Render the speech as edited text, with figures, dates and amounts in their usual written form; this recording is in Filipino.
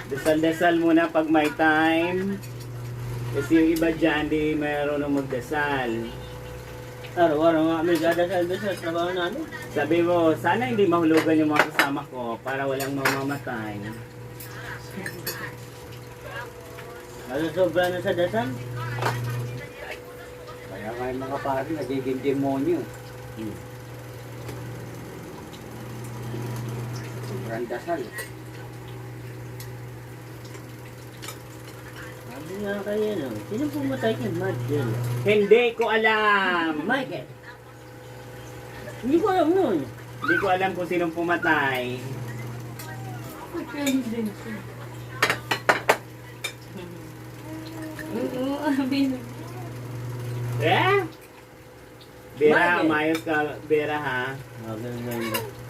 Dasal-dasal muna pag may time. Kasi yung iba dyan, di mayroon ng magdasal. Araw-araw nga kami dadasal doon sa trabaho namin. Sabi mo, sana hindi mahulugan yung mga kasama ko para walang mamamatay. Nasusobra na sa dasal. Kaya nga yung mga pari, nagiging demonyo. Sobrang dasal. Sabi nga kayo, no? Sino pumatay kay Madel? Hindi ko alam. Michael! Hindi ko alam nun. Hindi ko alam kung sinong pumatay. Eh? Bera, Michael. umayos ka, Bera ha. Okay.